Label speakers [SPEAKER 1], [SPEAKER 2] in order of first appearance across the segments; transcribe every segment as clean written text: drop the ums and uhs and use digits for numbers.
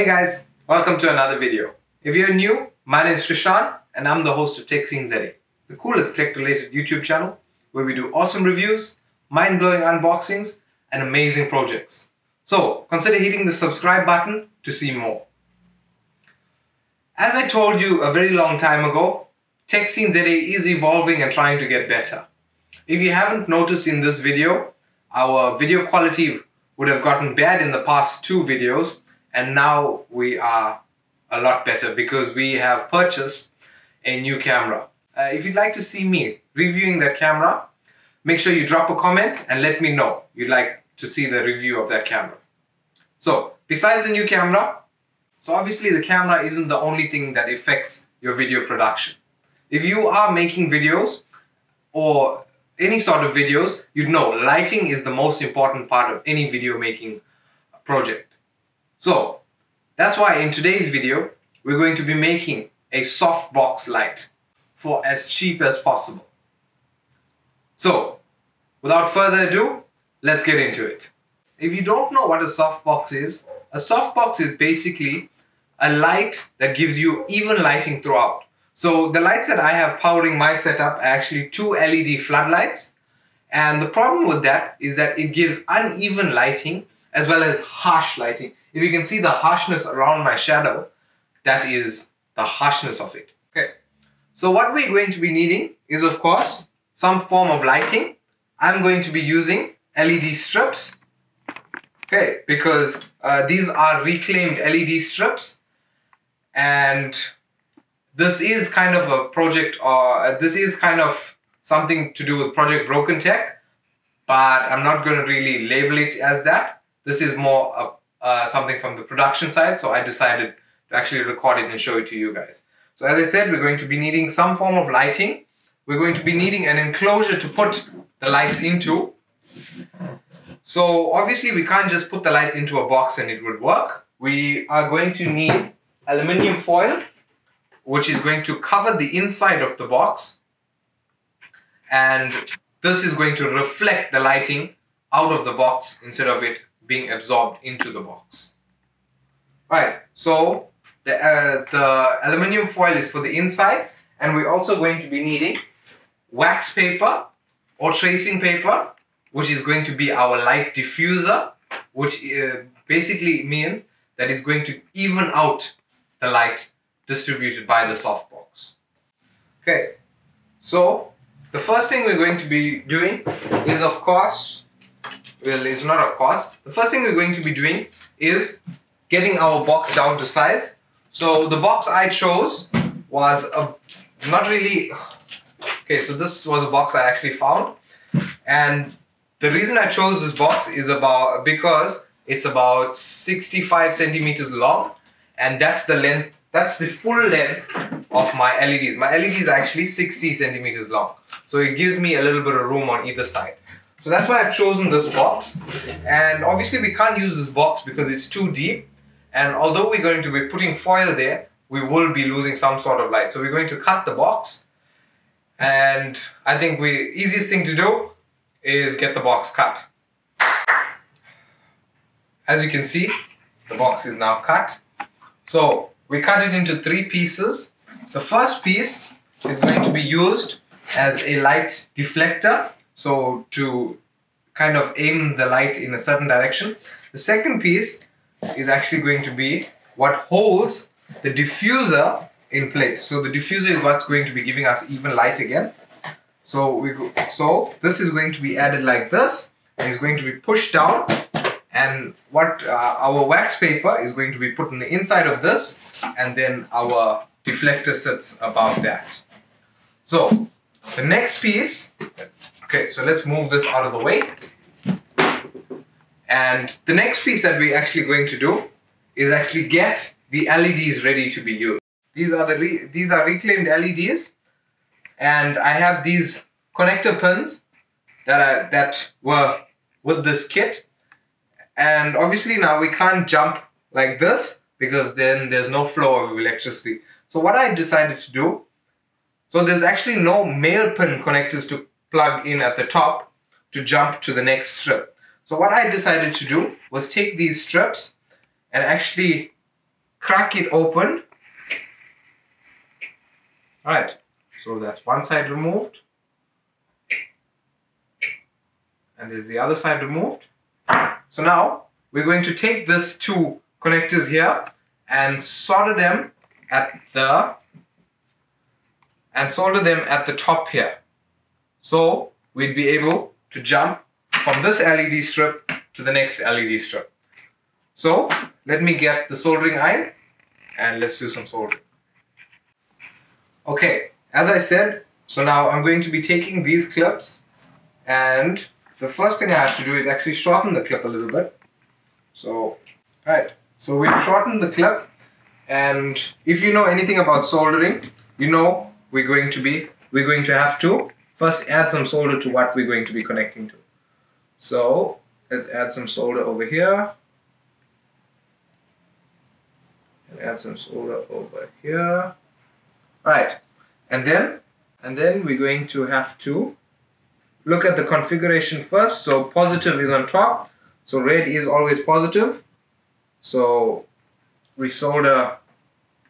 [SPEAKER 1] Hey guys, welcome to another video. If you're new, my name is Krishan and I'm the host of Tech Scene ZA, the coolest tech-related YouTube channel where we do awesome reviews, mind-blowing unboxings, and amazing projects. So consider hitting the subscribe button to see more. As I told you a very long time ago, Tech Scene ZA is evolving and trying to get better. If you haven't noticed in this video, our video quality would have gotten bad in the past two videos, and now we are a lot better because we have purchased a new camera. If you'd like to see me reviewing that camera, make sure you drop a comment and let me know you'd like to see the review of that camera. So, besides the new camera, so obviously the camera isn't the only thing that affects your video production. If you are making videos or any sort of videos, you'd know lighting is the most important part of any video making project. So that's why in today's video, we're going to be making a softbox light for as cheap as possible. So without further ado, let's get into it. If you don't know what a softbox is basically a light that gives you even lighting throughout. So the lights that I have powering my setup are actually two LED floodlights. And the problem with that is that it gives uneven lighting as well as harsh lighting. If you can see the harshness around my shadow, that is the harshness of it. Okay. So what we're going to be needing is, of course, some form of lighting. I'm going to be using LED strips. Okay, because these are reclaimed LED strips. And this is kind of a project, or this is kind of something to do with Project Broken Tech, but I'm not going to really label it as that. This is more something from the production side, so I decided to actually record it and show it to you guys. So as I said, we're going to be needing some form of lighting. We're going to be needing an enclosure to put the lights into. So obviously we can't just put the lights into a box and it would work. We are going to need aluminum foil, which is going to cover the inside of the box, and this is going to reflect the lighting out of the box instead of it being absorbed into the box. Right, so the aluminum foil is for the inside, and we're also going to be needing wax paper or tracing paper, which is going to be our light diffuser, which basically means that it's going to even out the light distributed by the softbox. Okay, so the first thing we're going to be doing is, of course, well, it's not of course, the first thing we're going to be doing is getting our box down to size. So the box I chose was not really, okay, so this was a box I actually found, and the reason I chose this box is because it's about 65 centimeters long, and that's the length. That's the full length of my LEDs. My LEDs are actually 60 centimeters long. So it gives me a little bit of room on either side. So that's why I've chosen this box. And obviously we can't use this box because it's too deep. And although we're going to be putting foil there, we will be losing some sort of light. So we're going to cut the box. And I think the easiest thing to do is get the box cut. As you can see, the box is now cut. So we cut it into three pieces. The first piece is going to be used as a light deflector, so to kind of aim the light in a certain direction. The second piece is actually going to be what holds the diffuser in place. So the diffuser is what's going to be giving us even light again. So this is going to be added like this, and it's going to be pushed down. And what our wax paper is going to be put on the inside of this, and then our deflector sits above that. So the next piece, okay, so let's move this out of the way. And the next piece that we're actually going to do is actually get the LEDs ready to be used. These are reclaimed LEDs, and I have these connector pins that were with this kit. And obviously now we can't jump like this because then there's no flow of electricity. So what I decided to do, so there's actually no male pin connectors to plug in at the top to jump to the next strip. So what I decided to do was take these strips and actually crack it open. Alright, so that's one side removed. And there's the other side removed. So now we're going to take these two connectors here and solder them at the top here. So we'd be able to jump from this LED strip to the next LED strip. So let me get the soldering iron and let's do some soldering. Okay, as I said, so now I'm going to be taking these clips, and the first thing I have to do is actually shorten the clip a little bit. So, alright, so we've shortened the clip, and if you know anything about soldering, you know we're going to have to first add some solder to what we're going to be connecting to. So let's add some solder over here, and add some solder over here. Right, and then we're going to have to look at the configuration first. So positive is on top, so red is always positive. So we solder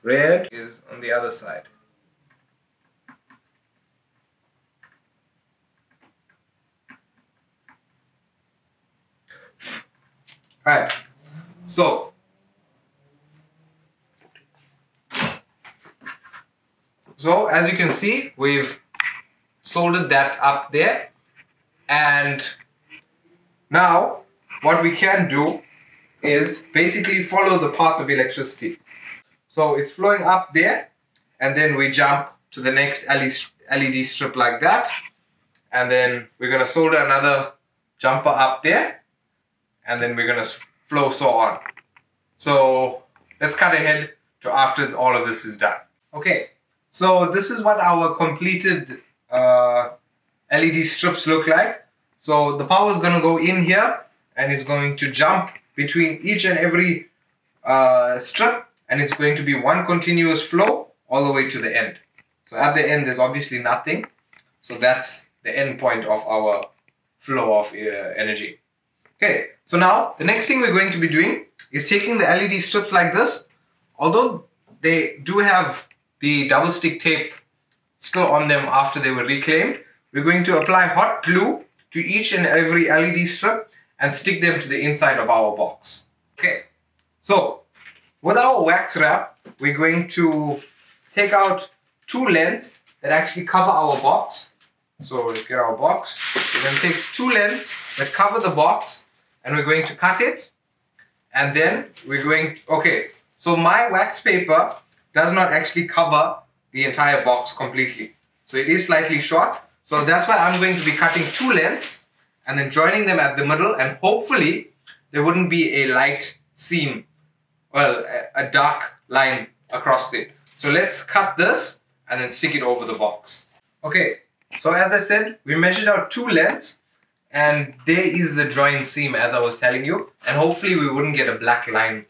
[SPEAKER 1] red is on the other side. Alright, so as you can see, we've soldered that up there, and now what we can do is basically follow the path of electricity. So it's flowing up there, and then we jump to the next LED strip like that, and then we're going to solder another jumper up there, and then we're going to flow so on. So let's cut ahead to after all of this is done. Okay. So this is what our completed LED strips look like. So the power is going to go in here, and it's going to jump between each and every strip, and it's going to be one continuous flow all the way to the end. So at the end there's obviously nothing. So that's the end point of our flow of energy. Okay, so now the next thing we're going to be doing is taking the LED strips like this. Although they do have the double stick tape still on them after they were reclaimed, we're going to apply hot glue to each and every LED strip and stick them to the inside of our box. Okay, so with our wax wrap, we're going to take out two lengths that actually cover our box. So let's get our box. We're going to take two lengths that cover the box, and we're going to cut it. And then we're going to, okay, so my wax paper does not actually cover the entire box completely. So it is slightly short. So that's why I'm going to be cutting two lengths and then joining them at the middle, and hopefully there wouldn't be a light seam, well, a dark line across it. So let's cut this and then stick it over the box. Okay, so as I said, we measured out two lengths, and there is the join seam as I was telling you, and hopefully we wouldn't get a black line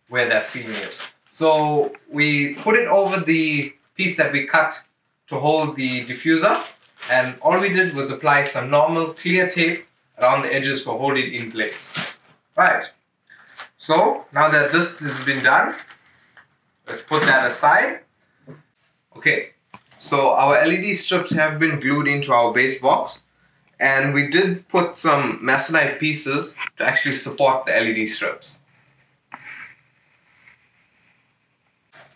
[SPEAKER 1] where that seam is. So we put it over the piece that we cut to hold the diffuser, and all we did was apply some normal clear tape around the edges to hold it in place. Right, so now that this has been done, let's put that aside. Okay, so our LED strips have been glued into our base box, and we did put some masonite pieces to actually support the LED strips.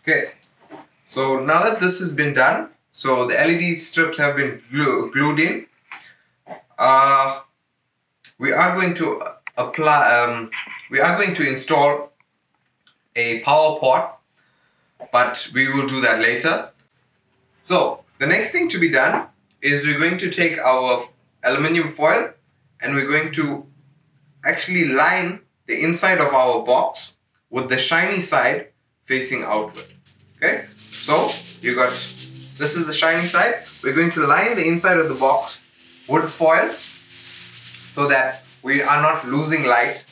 [SPEAKER 1] Okay, so now that this has been done, so the LED strips have been glued in, we are going to install a power port, but we will do that later. So the next thing to be done is we're going to take our aluminium foil, and we're going to actually line the inside of our box with the shiny side facing outward. Okay, so you got, this is the shiny side. We're going to line the inside of the box with foil so that we are not losing light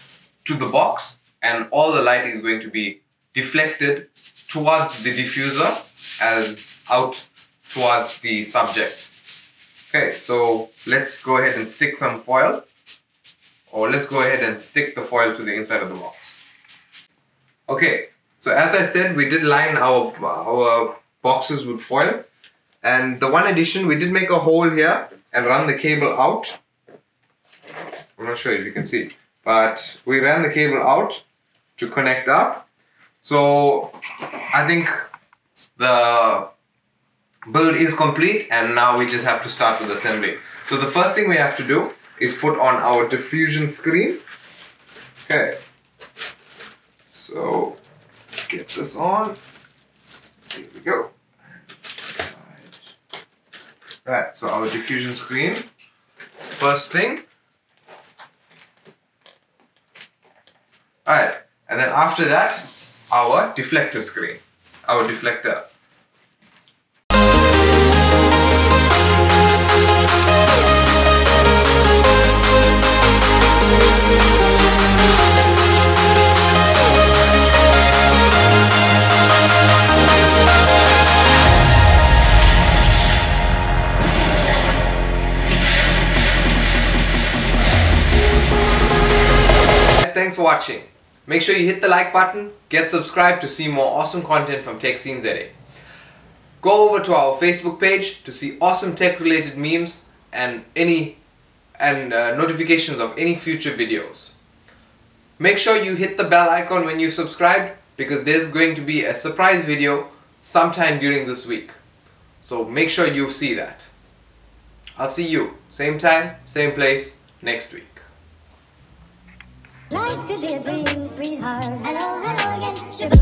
[SPEAKER 1] to the box, and all the light is going to be deflected towards the diffuser and out towards the subject. Okay, so let's go ahead and stick some foil, or let's go ahead and stick the foil to the inside of the box. Okay, So as I said, we did line our boxes with foil, and the one addition, we did make a hole here and run the cable out. I'm not sure if you can see, but we ran the cable out to connect up. So I think the build is complete, and now we just have to start with assembly. So the first thing we have to do is put on our diffusion screen. Okay, so get this on. Here we go. Right, so our diffusion screen, first thing. Alright, and then after that, our deflector screen, our deflector. Thanks for watching. Make sure you hit the like button, get subscribed to see more awesome content from TechScene ZA. Go over to our Facebook page to see awesome tech related memes and notifications of any future videos. Make sure you hit the bell icon when you subscribe, because there's going to be a surprise video sometime during this week. So make sure you see that. I'll see you same time, same place next week.
[SPEAKER 2] Life could be a dream, sweetheart. Hello, hello again.